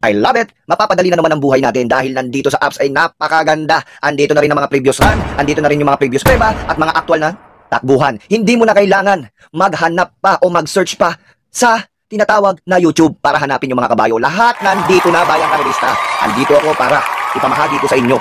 I love it! Mapapadali na naman ang buhay natin dahil nandito sa apps ay napakaganda. Andito na rin ang mga previous run, andito na rin yung mga previous prueba at mga actual na takbuhan. Hindi mo na kailangan maghanap pa o mag-search pa sa tinatawag na YouTube para hanapin yung mga kabayo. Lahat nandito na, bayang karerista. Andito ako para ipamahagi ko sa inyo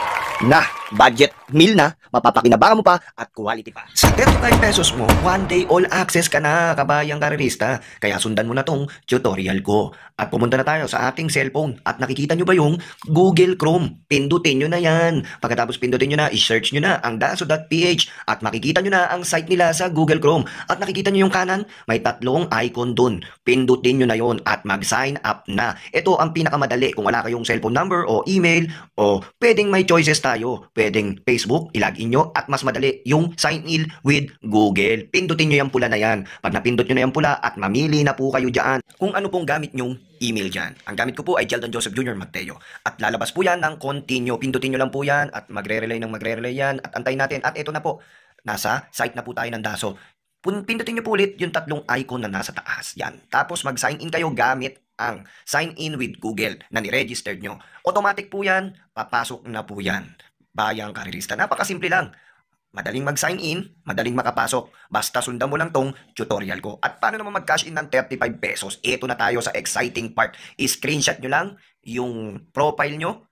na budget meal na, mapapakinabangan mo pa at quality pa. Sa 35 pesos mo, one day all access ka na, kabayang karerista. Kaya sundan mo na tong tutorial ko. At pumunta na tayo sa ating cellphone. At nakikita nyo ba yung Google Chrome? Pindutin nyo na yan. Pagkatapos pindutin nyo na, i-search nyo na ang daso.ph at makikita nyo na ang site nila sa Google Chrome. At nakikita nyo yung kanan, may tatlong icon dun. Pindutin nyo na yon at mag-sign up na. Ito ang pinakamadali kung wala kayong cellphone number o email o pwedeng may choices tayo. Pwedeng Facebook, ilagin nyo at mas madali yung sign in with Google. Pindutin nyo yung pula na yan. Pag napindot nyo na yung pula at mamili na po kayo dyan kung ano pong gamit nyong email dyan. Ang gamit ko po ay Jeldon Joseph Jr. Magteo. At lalabas po yan ng continue. Pindutin nyo lang po yan at magre-relay yan at antayin natin. At ito na po, nasa site na po tayo ng Daso. Pindutin nyo po ulit yung tatlong icon na nasa taas. Yan. Tapos mag-sign in kayo gamit ang sign in with Google na ni-registered nyo. Automatic po yan, papasok na po yan. Bayang karerista. Napakasimple lang. Madaling mag-sign in, madaling makapasok. Basta sundan mo lang tong tutorial ko. At paano naman mag-cash in ng 35 pesos? Ito na tayo sa exciting part. I-screenshot nyo lang yung profile nyo.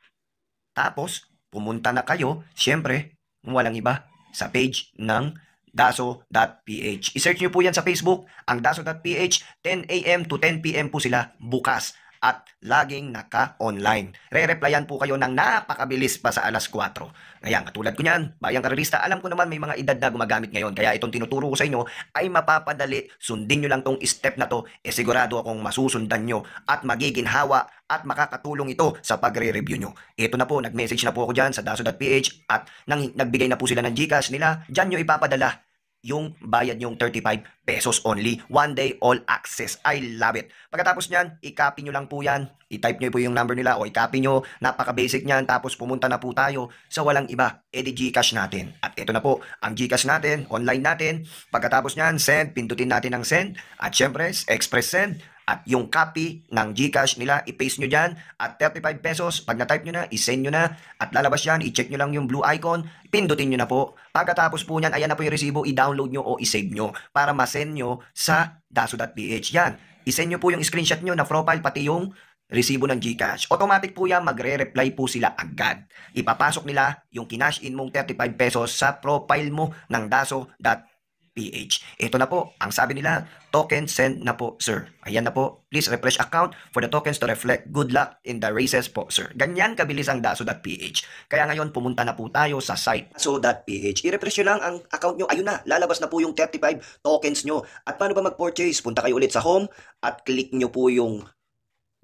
Tapos, pumunta na kayo, syempre, walang iba, sa page ng daso.ph. I-search nyo po yan sa Facebook, ang daso.ph, 10 a.m. to 10 p.m. po sila bukas. At laging naka-online. Re-replyan po kayo ng napakabilis pa sa alas 4. Ngayon, katulad ko niyan, bayang karerista, alam ko naman may mga edad na gumagamit ngayon. Kaya itong tinuturo ko sa inyo ay mapapadali. Sundin nyo lang tong step na to. Sigurado akong masusundan nyo at magiging hawa at makakatulong ito sa pagre-review nyo. Ito na po, nag-message na po ako dyan sa daso.ph at nagbigay na po sila ng GCash nila. Dyan nyo ipapadala yung bayad yung 35 pesos only. One day all access. I love it. Pagkatapos nyan, i-copy nyo lang po yan. I-type nyo po yung number nila o i-copy nyo. Napaka-basic nyan. Tapos pumunta na po tayo sa walang iba. Di GCash natin. At ito na po, ang GCash natin, online natin. Pagkatapos nyan, send. Pindutin natin ang send. At syempre, express send. At yung copy ng GCash nila, i-paste nyo dyan. At 35 pesos, pag na-type nyo na, i-send nyo na. At lalabas yan, i-check nyo lang yung blue icon. Pindutin nyo na po. Pagkatapos po nyan, ayan na po yung resibo, i-download nyo o i-save nyo para ma-send nyo sa daso.ph. Yan. I-send nyo po yung screenshot nyo na profile, pati yung resibo ng GCash. Automatic po yan, magre-reply po sila agad. Ipapasok nila yung kinash in mong 35 pesos sa profile mo ng daso.ph. Ito na po, ang sabi nila, token send na po, sir. Ayan na po, please refresh account for the tokens to reflect. Good luck in the races po, sir. Ganyan kabilis ang daso.ph. Kaya ngayon, pumunta na po tayo sa site daso.ph. I-refresh nyo lang ang account nyo. Ayun na, lalabas na po yung 35 tokens nyo. At paano ba mag-purchase? Punta kayo ulit sa home at click nyo po yung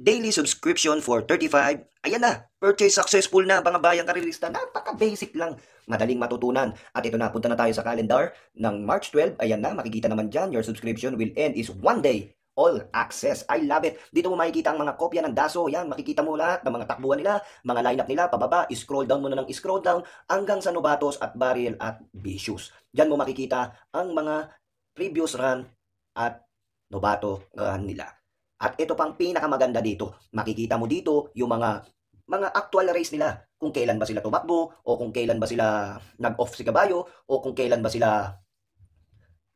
daily subscription for 35. Ayan na, purchase successful na, mga bayang karerista. Napaka-basic lang, madaling matutunan. At ito na, punta na tayo sa calendar ng March 12. Ayan na, makikita naman dyan, your subscription will end is one day all access. I love it. Dito mo makikita ang mga kopya ng Daso. Yan, makikita mo lahat ng mga takbuhan nila, mga lineup nila, pababa, scroll down mo na ng scroll down hanggang sa Novatos at Barriel at Vicious. Dyan mo makikita ang mga previous run at Novato run nila. At ito pang pinakamaganda dito, makikita mo dito yung mga actual race nila. Kung kailan ba sila tumakbo, o kung kailan ba sila nag-off si kabayo, o kung kailan ba sila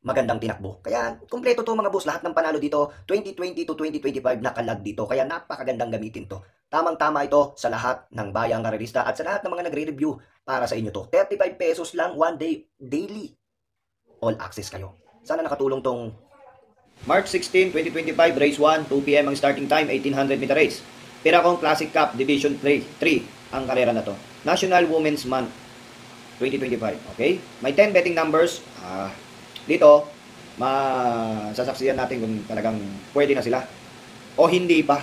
magandang tinakbo. Kaya kumpleto to mga boss, lahat ng panalo dito, 2020 to 2025 nakalag dito. Kaya napakagandang gamitin to. Tamang-tama ito sa lahat ng bayang karerista at sa lahat ng mga nagre-review para sa inyo to. 35 pesos lang, one day, daily. All access kayo. Sana nakatulong tong March 16, 2025, race 1, 2 p.m. ang starting time, 1800 meter race. Piracong Classic Cup Division 3 ang karera na to. National Women's Month 2025, okay? May 10 betting numbers. Dito, masasaksiyan natin kung talagang pwede na sila o hindi pa.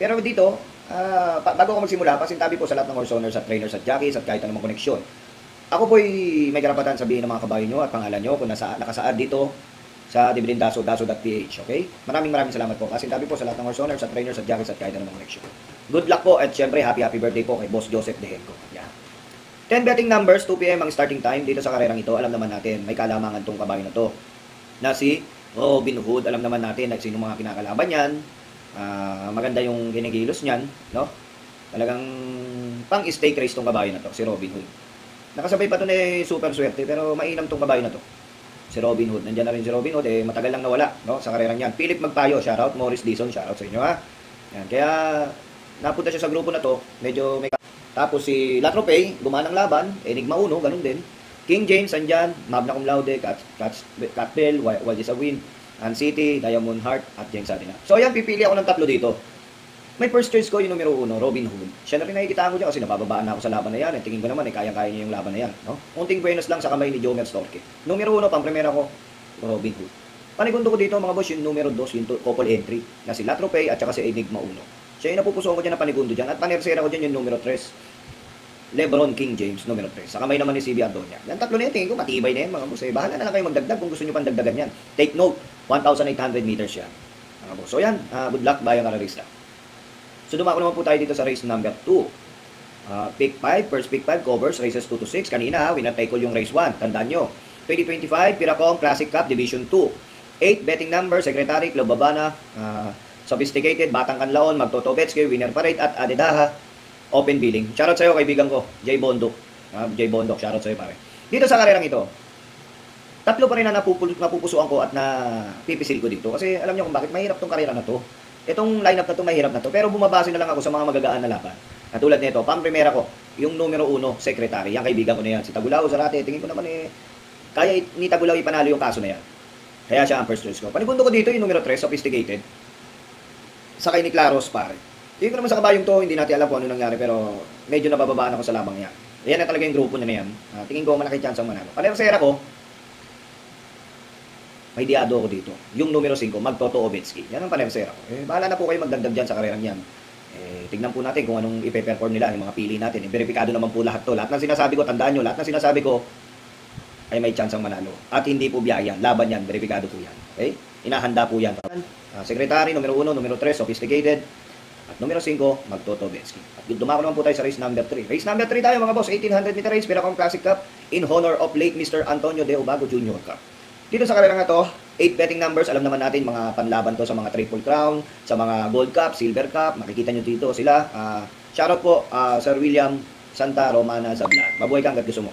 Pero dito, bago ako magsimula, pasintabi po sa lahat ng horse owners at trainers at jockeys at kahit anumang koneksyon. Ako po'y may karapatan sabihin ng mga kabayo nyo at pangalan nyo kung nakasaad dito sa Dividend daso.ph, okay? Maraming salamat po. Pasintabi po sa lahat ng horse owners at trainers at jockeys at kahit anumang koneksyon. Good luck po at syempre happy birthday po kay Boss Joseph Dehenco. Yan. 10 betting numbers, 2 p.m. ang starting time dito sa karerang ito. Alam naman natin, may kalamangan tong kabayo na to. Na si Robin Hood, alam naman natin sino mga kinakalaban yan. Maganda yung kinikilos niyan, no? Talagang pang-stake race tong kabayo na to, si Robin Hood. Nakasabay pa to ni Super Swerte, pero mainam tong kabayo na to. Si Robin Hood, nandiyan na rin si Robin Hood, matagal lang nawala, no? Sa karerang yan. Philip Magpayo, shoutout. Morris Dizon, shoutout sa inyo, ha? Yan, kaya napunta siya sa grupo na to, medyo may... Tapos si Latropay, gumanang laban, Enigma Uno, ganun din. King James, andyan, Magna Cum Laude, Cat Bell, Wild is a Win, An City, Diamond Heart, at James Adina. So ayan, pipili ako ng tatlo dito. May first choice ko yung numero 1, Robin Hood. Siya na rin nakikita ko dyan kasi nabababaan na ako sa laban na yan. Tingin ko naman, kayang-kaya niya yung laban na yan. No? Unting buenos lang sa kamay ni Jomer Storke. Numero 1, pang-primera ko, Robin Hood. Panigundo ko dito mga boss, yung numero 2, yung couple entry, na si Latropay at saka si Enigma Uno. Siya yung napupusuan ko dyan na panigundo dyan. At panersera ko dyan yung numero 3, Lebron King James, numero 3. Sa kamay naman ni CB Ardonia. Yan tatlo na yun, tingin ko matibay na yan mga boss. Bahala na lang kayo magdagdag kung gusto nyo pang dagdagan yan. Take note, 1,800 meters yan. Mga boss. So yan, good luck, bayang kararista. So dumako naman po tayo dito sa race number 2. Pick 5, first pick 5 covers, races 2 to 6. Kanina, winner take all yung race 1. Tandaan nyo. 2025, Piracom Classic Cup Division 2. 8 betting number, Secretary, Club Babana, Sophisticated, Batang Kanlaon, Magtotobetski, Winner Parade, at Adedaha, Open Billing. Shoutout sa'yo, kaibigan ko, Jay Bondok. Jay Bondok, shoutout sa'yo pare. Dito sa karerang ito, tatlo pa rin na napupusuan ko at napipisil ko dito. Kasi alam nyo kung bakit mahirap tong karera na to. Itong lineup na to mahirap na to, pero bumabase na lang ako sa mga magagaan na laban. Katulad nito, pang-primera ko, yung numero 1, Secretary. Yan kaibigan ko na yan. Si Tagulao, Zarate, tingin ko naman kaya ni Tagulao ipanalo yung kaso na yan. Kaya siya ang first choice ko. Panigundo ko dito yung numero 3, Sophisticated. Sakay ni Claros, pare. Tingin ko naman sa kabayong to, hindi natin alam kung ano nangyari, pero medyo nabababaan ako sa labang niya. Yan na talaga yung grupo niya na yan. Tingin ko malaki chance ang manalo. Panersera ko, may diado ako dito. Yung numero 5, Magtoto Obetsky. Yan ang panersera ko. Bahala na po kayo magdagdag dyan sa karerang yan. Tignan po natin kung anong ipe-perform nila, yung mga pili natin. Verifikado naman po lahat to. Lahat ng sinasabi ko, tandaan nyo, lahat ng sinasabi ko ay may chance ang manalo. At hindi po biyayan. Laban yan, verifikado po yan. Okay? Inahanda po yan. Secretary, numero 1, numero 3, Sophisticated. At numero 5, Magtoto Obetsky. At dumako naman po tayo sa race number 3. Race number 3 tayo mga boss, 1800 meter race, Piracom Classic Cup in honor of late Mr. Antonio De Ubago Jr. Cup. Dito sa karera nga to, 8 betting numbers, alam naman natin mga panlaban to sa mga Triple Crown, sa mga Gold Cup, Silver Cup, makikita nyo dito sila. Shoutout po, Sir William Santa Romana Zablan. Mabuhay ka hanggat gusto mo.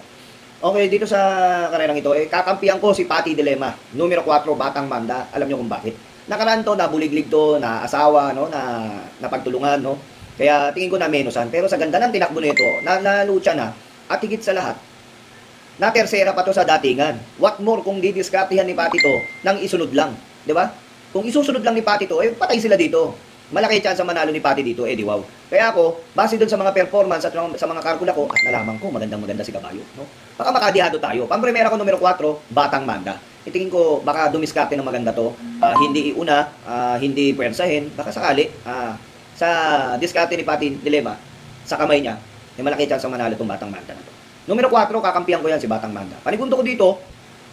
Okay, dito sa karerang ito, kakampihan ko si Patty Dilema, numero 4, Batang Manda. Alam nyo kung bakit. Nakaraan to, nabuliglig to, na asawa, no, na napagtulungan, no. Kaya tingin ko na menusan. Pero sa ganda ng tinakbo nito, nalucha na, at higit sa lahat, na tersera pa to sa datingan. What more kung didiskartihan ni Patty to nang isunod lang, 'di ba? Kung isusunod lang ni Patty to, patay sila dito. Malaki chance manalo ni Patty dito, di wow. Kaya ako, base doon sa mga performance at sa mga kalkula ko, at nalaman ko maganda si Kabayo, no? Baka makadihado tayo. Pang-primera ko numero 4, Batang Manda. Tingin ko baka dumiskarte ng maganda to. Hindi iuna, hindi pwersahin, baka sakali sa diskarte ni Patty Dilema sa kamay niya, may malaki chance manalo tong Batang Manda na to. Numero 4, kakampihan ko yan si Batang Manda. Panigundo ko dito,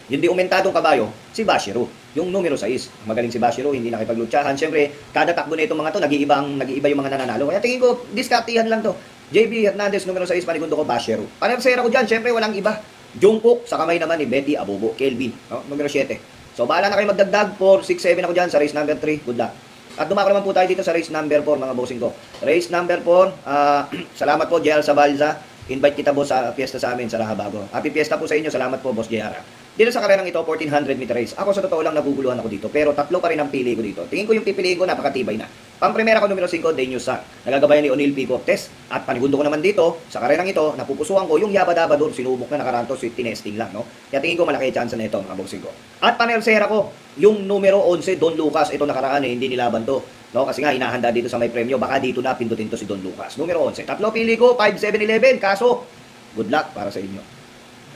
yung di umentadong kabayo, si Bashiro. Yung numero 6. Magaling si Bashiro, hindi nakipaglutsahan. Siyempre, kada takbo na itong mga to, nag-iiba yung mga nananalo. Kaya tingin ko, diskartihan lang to. JB Hernandez, numero 6, panigundo ko, Bashiro. Panersera ko dyan, siyempre, walang iba. Jungkook, sa kamay naman ni Betty Abobo. Kelvin, no? Numero 7. So, bahala na kayo magdagdag. 4, 6, 7 ako dyan sa race number 3. Good luck. At dumako naman po tayo dito sa race number 4, mga bossing ko. Race number 4, salamat po, JL Sabalza. Invite kita boss sa piyesta sa amin sa Rahabago. Happy piyesta po sa inyo. Salamat po, Boss JR. Dito sa karerang ito, 1400 meter race. Ako sa totoo lang naguguluhan ako dito. Pero tatlo pa rin ang pili ko dito. Tingin ko yung pipiliin ko napakatibay na. Pang-primera ko numero 5, Daniel Sang. Nagagabayan ni O'Neil P. Cortez. At panigundo ko naman dito, sa karerang ito, napupusuan ko yung Yabadaba doon. Sinubok na nakaranto, tinesting lang, no? Kaya tingin ko malaki chance na ito, mga bossing ko. At panersera ko, yung numero 11, Don Lucas. Ito nakaraan hindi nilaban to. No, kasi nga hinahanda dito sa may premyo. Baka dito na pindutin to si Don Lucas. Numero 11. Tatlo pili ko, 5, 7, 11. Kaso, good luck para sa inyo.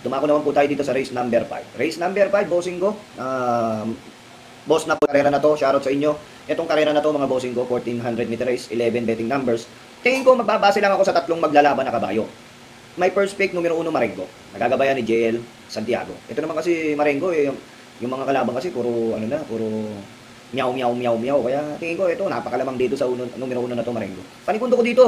Dumako naman po tayo dito sa race number 5. Race number 5, bossing ko. Boss na po karera na to. Shoutout sa inyo. Itong karera na to, mga bossing ko, 1400 meter race, 11 betting numbers. Tingin ko, magbabase lang ako sa tatlong maglalaban na kabayo. My first pick, numero 1, Marengo. Nagagabayan ni JL Santiago. Ito naman kasi Marengo, yung mga kalaban kasi, puro meow. Kaya tingin ko, ito, napakalamang dito sa numero 1 na to, Marengo. Panigundo ko dito,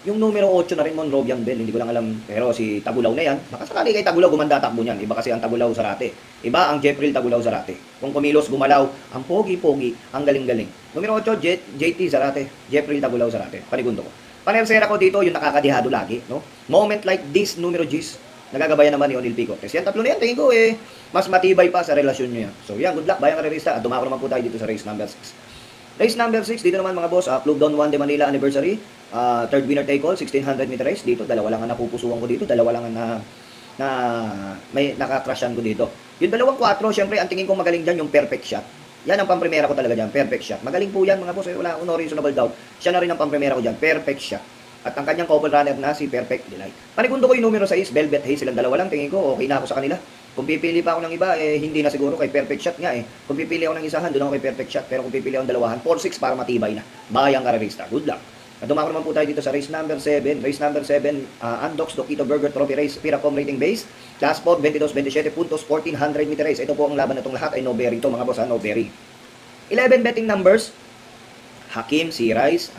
Yung numero 8 na rin, Monrovian Bell, hindi ko lang alam. Pero si Tagulaw na yan, baka sakali kay Tagulaw gumanda takbo niyan. Iba kasi ang Tagulaw Zarate. Iba ang Jeffrey Tagulaw Zarate. Kung kumilos, gumalaw, ang pogi-pogi, ang galing-galing. Numero 8, JT Zarate. Jeffrey Tagulaw Zarate. Panigundo ko. Panersera ko dito, yung nakakadihado lagi. No? Moment like this, numero G's. Nagagabayan naman ni Onil Pico. Kasi yan, tatlo na yan, tingin ko mas matibay pa sa relasyon nyo yan. So yan, good luck, bayang karerista. At dumako naman po tayo dito sa race number 6. Race number 6, dito naman mga boss, Club Don Juan de Manila Anniversary. Third winner take all, 1600 meter race. Dito, dalawa lang ang napupusuan ko dito. Dalawa lang ang may nakakrashan ko dito. Yung dalawang 4, syempre, ang tingin kong magaling dyan, yung perfect shot. Yan ang pamprimera ko talaga dyan, perfect shot. Magaling po yan mga boss, wala no reasonable doubt. Siya na rin ang pamprimera ko dyan, perfect shot. At ang kanyang couple runner na si Perfect Delight. Panigundo ko yung numero 6, Velvet Haze, silang dalawa lang. Tingin ko, okay na ako sa kanila. Kung pipili pa ako ng iba, hindi na siguro kay Perfect Shot nga Kung pipili ako ng isahan, doon ako kay Perfect Shot. Pero kung pipili ako ng dalawahan, 4-6 para matibay na. Bayang karerista. Good luck. At dumako naman po tayo dito sa race number 7. Race number 7, Andox Dokito Burger Trophy Race, Piracom Rating Base. Last spot, 22-27 puntos, 1400 meter race. Ito po ang laban na itong lahat ay no berry. Ito mga boss, no berry. 11 betting numbers. Hakim, si Rice,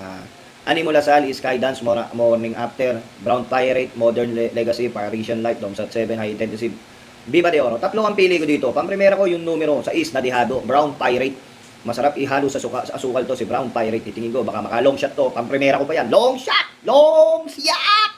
Animo Lasal, Sky Dance, Morning After, Brown Pirate, Modern Legacy, Parisian Life, Domsat 7, High Intensive, Viva de Oro. Tatlo ang pili ko dito. Pamprimera ko yung numero sa is na dihado, Brown Pirate. Masarap ihalo sa asukal to si Brown Pirate. Titingin ko, baka maka long shot to. Pamprimera ko pa yan. Long shot! Long shot!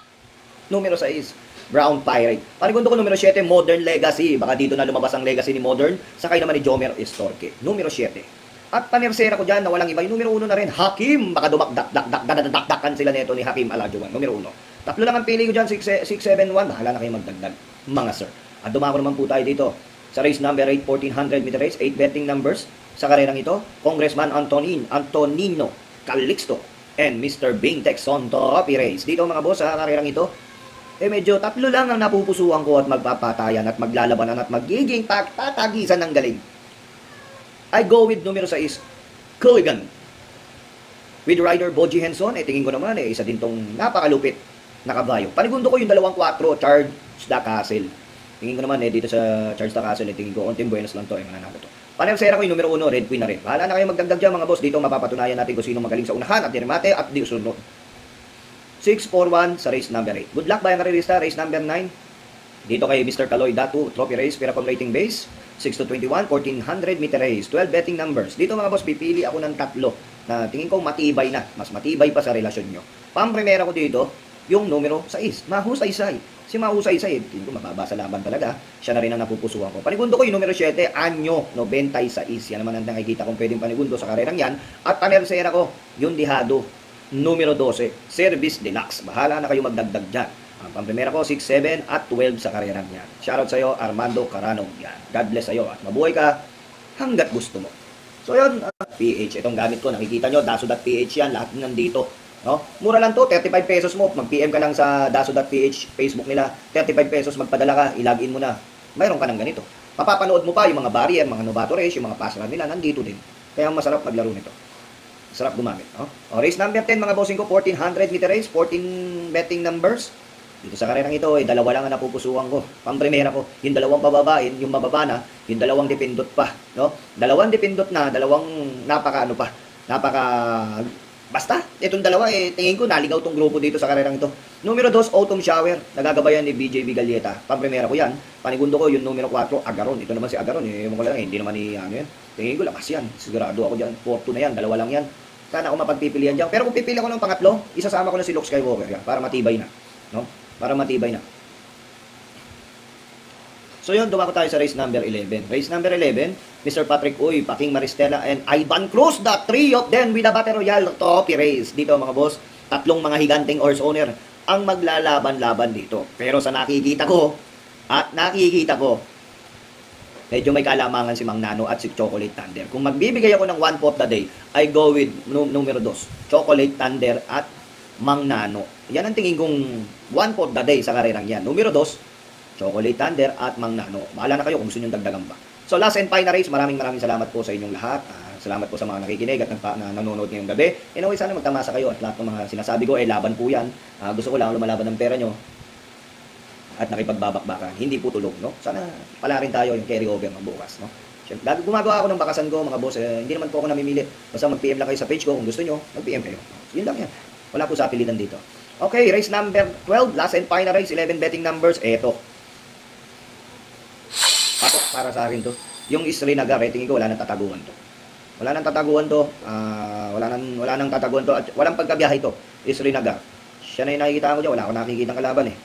Numero 6, Brown Pirate. Panigundo ko numero 7, Modern Legacy. Baka dito na lumabas ang legacy ni Modern. Sakay naman ni Jomer Estorque. Numero 7. At panersera ko dyan na walang iba. Yung numero 1 na rin, Hakim. Baka dumakdak-dak-dak-dak-dakdakan sila neto ni Hakim Alajuan. Numero 1. Tatlo lang ang pili ko dyan, 671. Bahala na kayo magdagdag, mga sir. At dumako naman po tayo dito sa race number 8, 1400 meter race, 8 betting numbers. Sa karerang ito, Congressman Antonino Calixto and Mr. Bing Texon Trophy Race. Dito mga boss, sa karerang ito, medyo tatlo lang ang napupusuan ko at magpapatayan at maglalabanan at magiging tatagisan ng galing. I go with numero 6, Culligan. With rider Boji Henson, tingin ko naman, isa din tong napakalupit na kabayo. Panigundo ko yung dalawang 4, Charles da Castle. Tingin ko naman, dito sa Charles da Castle, tingin ko, konting buenos lang to, mananalo to. Panersera ko yung numero 1, Red Queen na rin. Bahala na kayo magdagdag dyan mga boss. Dito mapapatunayan natin kung sino magaling sa unahan at dirmate at di usunod. 641 sa race number 8. Good luck bayang karerista, race number 9. Dito kay Mr. Caloy Datu, Trophy Race, Piracom Rating Base. 6 to 21, 1400 meter race, 12 betting numbers. Dito mga boss, pipili ako ng tatlo na tingin ko matibay na, mas matibay pa sa relasyon nyo. Pamprimera ko dito, yung numero 6, Mahusay-say. Si Mahusay-say, tingin ko mababa sa laban talaga. Siya na rin ang napupusuan ko. Panigundo ko yung numero 7, Anyo 96. Yan naman ang nakikita kong pwedeng panigundo sa karerang yan. At panersera ko, yung dihado, numero 12, Service Deluxe. Bahala na kayo magdagdag dyan. Ang pamprimera ko, 6, 7, at 12 sa karerang yan. Shoutout sa'yo, Armando Carano. Yan. God bless sa'yo at mabuhay ka hanggat gusto mo. So yun, PH. Itong gamit ko, nakikita nyo, daso.ph yan. Lahat nandito. No? Mura lang to, 35 pesos mo. Mag-PM ka lang sa daso.ph Facebook nila. 35 pesos, magpadala ka, ilagin mo na. Mayroon ka ng ganito. Mapapanood mo pa yung mga barrier, mga Novato race, yung mga pass run nila, nandito din. Kaya masarap maglaro nito. Sarap gumamit. No? O, race number 10, mga bossing ko, 1400 meter race, 14 betting numbers. Dito sa karerang ito, dalawa lang ang napupusuan ko. Pamprimera ko, yung dalawang bababain, yung mababa na, yung dalawang dipindot pa. No? Dalawang dipindot na, dalawang basta, itong dalawa, tingin ko, naligaw tong grupo dito sa karerang ito. Numero 2, Autumn Shower, nagagabayan ni BJB Galieta. Pamprimera ko yan. Panigundo ko yung numero 4, Agaron. Ito naman si Agaron, ewan ko lang, hindi naman ni ano yan. Tingin ko, lakas yan. Sigurado ako dyan. 4-2 na yan, dalawa lang yan. Sana ako mapagpipilian dyan. Pero kung pipili ako ng pangatlo, isasama ko na si Luke Skywalker yan, para matibay na. No? Para matibay na. So yun, dumako tayo sa race number 11. Race number 11, Mr. Patrick Uy, Paking Maristela, and Ivan Cruz, the three of them with a Battle Royale Trophy Race. Dito mga boss, tatlong mga higanting horse owner ang maglalaban-laban dito. Pero sa nakikita ko, medyo may kalamangan si Mang Nano at si Chocolate Thunder. Kung magbibigay ako ng 1 pot a day, I go with numero 2, Chocolate Thunder at Mang Nano. Yan ang tingin kong 1 pot a day sa karerang yan. Numero 2, Chocolate Thunder at Mang Nano. Bahala na kayo kung gusto nyo dagdagan pa. So last and final race, maraming salamat po sa inyong lahat. Salamat po sa mga nakikinig at nanonood ngayong gabi. Anyway, sana magtamasa kayo at lahat ng mga sinasabi ko, laban po yan. Gusto ko lang lumalaban ng pera nyo at nakipagbabakbakan. Hindi po tulog, no? Sana pala rin tayo yung carry over magbukas, no? Siyempre, gumagawa ako ng bakasan ko, mga boss. Hindi naman po ako namimili. Basta mag-PM lang kayo sa page ko. Kung gusto nyo, mag-PM kayo. So, yun lang yan. Wala po sa pilitan dito. Okay, race number 12, last and final race, 11 betting numbers. Eto. Patok para sa akin to. Yung Srinagar, tingin ko wala nang tataguan to. Wala nang tataguan to. Wala nang tataguan to. At walang pagkabiyahe to. Srinagar. Siya na yung nakikita ko dyan. Wala akong nakikita kalaban eh.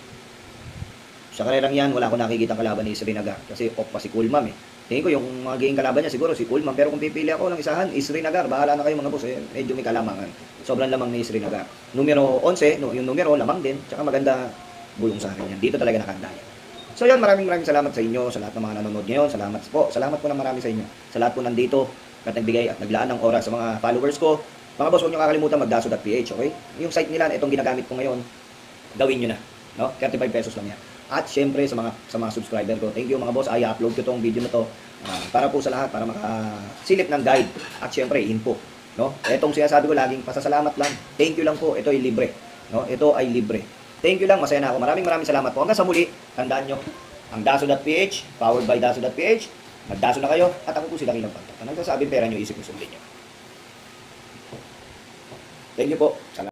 Sa karerang yan, wala akong nakikita kalaban ni Srinagar. Kasi off pa si Kulmam eh. Tingin ko yung mga game kalaban niya siguro si Kulmam. Pero kung pipili ako ng isahan, Srinagar. Bahala na kayo mga boss eh. Medyo may kalamangan. Sobrang lamang ni Srinagar. Numero 11, no, yung numero lamang din. Tsaka maganda bulong sa akin yan. Dito talaga nakanda yan. So yun, maraming salamat sa inyo, sa lahat ng mga nanonood ngayon. Salamat po ng marami sa inyo. Sa lahat po nandito at nagbigay at naglaan ng oras sa mga followers ko. Mga boss, huwag nyo kakalimutan magdaso.ph, okay? Yung site nila, itong ginagamit ko ngayon, gawin nyo na. No? 35 pesos lang yan. At syempre sa mga subscriber ko, thank you mga boss. I upload ko tong video na to para po sa lahat, para makasilip ng guide at syempre info. No? Itong sinasabi ko laging pasasalamat lang. Thank you lang po. Ito ay libre. No? Ito ay libre. Thank you lang, masaya na ako. Maraming salamat po. Hanggang sa muli, tandaan nyo, ang daso.ph, powered by daso.ph, magdaso na kayo, at ako po sila kilang pantok. Nagsasabi pera nyo, isip nyo, sundin nyo. Thank you po. Salamat.